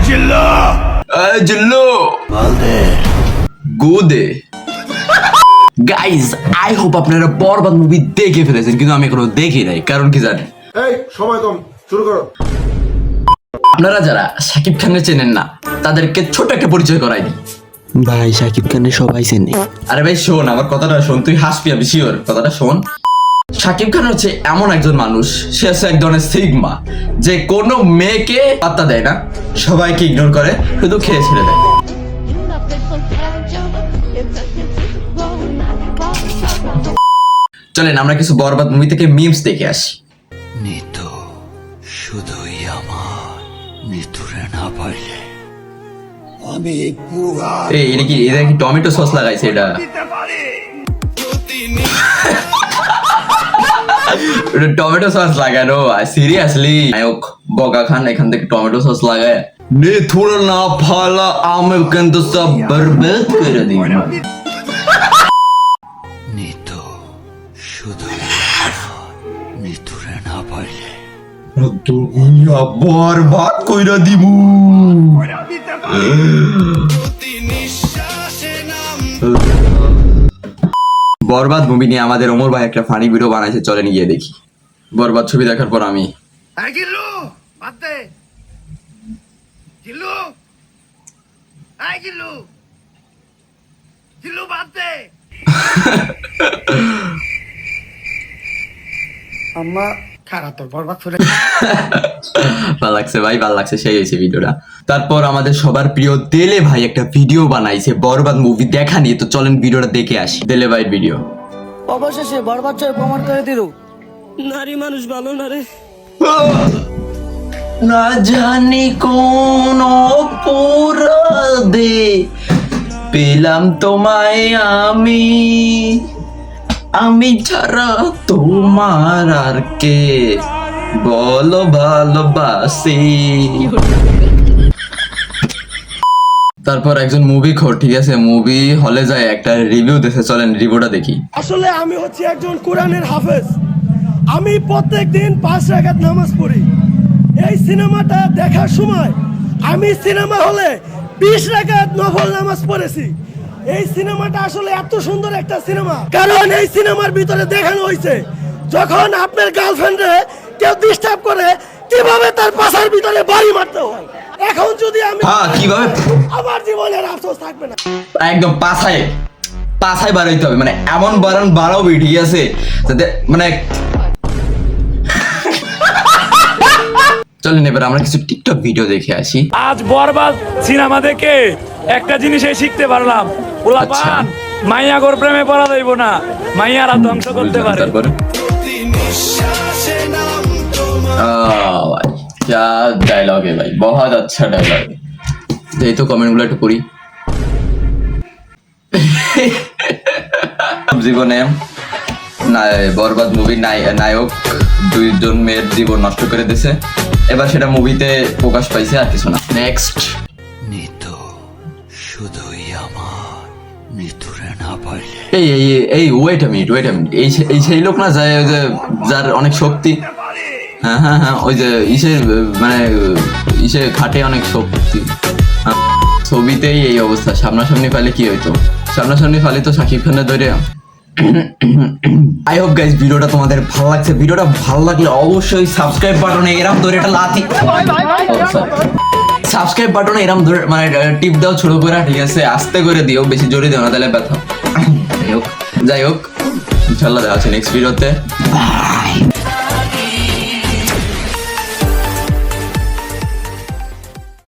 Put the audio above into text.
Jillu গোদে guys, I hope আপনারা বরবাদ movie দেখে ফেলেছেন, কিন্তু আমি এখনো দেখি নাই। কারণ কি জানেন? এই সময় কম, শুরু করো। আপনারা যারা শাকিব খানকে চেনেন না, তাদেরকে ছোট একটা পরিচয় করাই দিই। ভাই শাকিব খানের সবাই চেনে। আরে ভাই শোন, আমার কথাটা শোন, তুই হাসবি, আমি শিওর। কথাটা শোন, শাকিব খান হচ্ছে এমন একজন মানুষ, সে হচ্ছে এক ধরনের সিগমা, যে কোনো মেয়েকে পাত্তা দেয় না, সবাইকে ইগনোর করে, শুধু খেয়ে ছেড়ে দেয়। চলেন আমরা কিছু বরবাদ মুভি থেকে মিমস দেখে আসি। নিতু শুধুই আমার, নিতুরে না পাইলে আমি পুরা। এই এটা কি টমেটো সস লাগাইছে? এটা টমেটো সস লাগানো? সিরিয়াসলি? নায়ক বগা খান এখান থেকে টমেটো সস লাগায়, নিথুর না ফালা আমি কিন্তু সব বরবাদ করে দিই। নিতু শুধুই নিতুরে না পাইলে দুনিয়া বরবাদ কইরা দিমু। বরবাদ মুভি নিয়ে আমাদের ওমর ভাই একটা ফানি ভিডিও বানাইছে, চলেন গিয়ে দেখি। বরবাদ ছবি দেখার পর আমি আম্মা খারাপ তোর বরবাদ করে। ভালো লাগছে ভাই, ভালো লাগছে, সেই হয়েছে ভিডিওটা। তারপর আমাদের সবার প্রিয় দেলে ভাই একটা ভিডিও বানাইছে বরবাদ মুভি দেখা নিয়ে, তো চলেন ভিডিওটা দেখে আসি। দেলে ভাই ভিডিও। অবশেষে বরবাদ ছবি প্রমাণ করে দিল নারী মানুষ ভালো না রে। না জানি কোন অপরাধে পেলাম তোমায় আমি ছাড়া তোমার আর কে বলো ভালোবাসি। তারপর একজন মুভি খোর, ঠিক আছে, মুভি হলে যায় একটা রিভিউ দেখে, চলেন রিভিউটা দেখি। আসলে আমি হচ্ছি একজন কোরআনের হাফেজ। আমি প্রত্যেক দিন 5 রাকাত নামাজ পড়ি। এই সিনেমাটা দেখার সময় আমি সিনেমা হলে 20 রাকাত নফল নামাজ পড়েছি। এই সিনেমাটা আসলে এত সুন্দর একটা সিনেমা, কারণ এই সিনেমার ভিতরে দেখানো হয়েছে যখন আপনার গার্লফ্রেন্ডে কেউ ডিস্টার্ব করে কিভাবে তার পাশার ভিতরে বাড়ি মারতে হয়। এখন যদি আমি কিভাবে আমার জীবনের আফসোস থাকবে না। একদম পাছায় বাড়াইতে হবে, মানে এমন বাড়াও ঠিক আছে যাতে মানে। চলেন এবার আমরা কিছু টিকটক ভিডিও দেখে আসি। আজ বরবাদ সিনেমা দেখে একটা জিনিসই শিখতে পারলাম, পোলাপান মাইয়াগোর প্রেমে পড়া যাইব না, মাইয়ারা ধ্বংস করতে পারে। তারপরে क्या डायलॉग है भाई, बहुत अच्छा डायलॉग है। এই তো কমেন্ট গুলো একটু পড়ি। জীবনে বরবাদ মুভির নায়ক 2 জন মেয়ের জীবন নষ্ট করে দিয়েছে, এবার সেটা মুভিতে প্রকাশ পাইছে, আর কিছু না। নেক্সট। নিতু শুধুই আমার, নিতুরে না পাইলে এই ওয়েট আ মিনিট, এই সেই লোক না যার অনেক শক্তি। হ্যাঁ ওই যে ইসে খাটে অনেক শক্তি। ছবিতেই এই অবস্থা, সামনাসামনি পাইলে কি হইতো? সামনাসামনি পাইলে তো শাকিব খানের ধরে। আই হোপ গাইস ভিডিওটা তোমাদের ভালো লাগছে। ভিডিওটা ভালো লাগলে অবশ্যই সাবস্ক্রাইব বাটনে এরকম ধরে একটা লাথি, সাবস্ক্রাইব বাটনে এরকম ধরে মানে টিপ দাও ছোট করে, ঠিক আছে, আস্তে করে দিও, বেশি জোরে দিও না, তাহলে ব্যথা। যাই হোক ইনশাআল্লাহ দেখা হচ্ছে নেক্সট ভিডিওতে।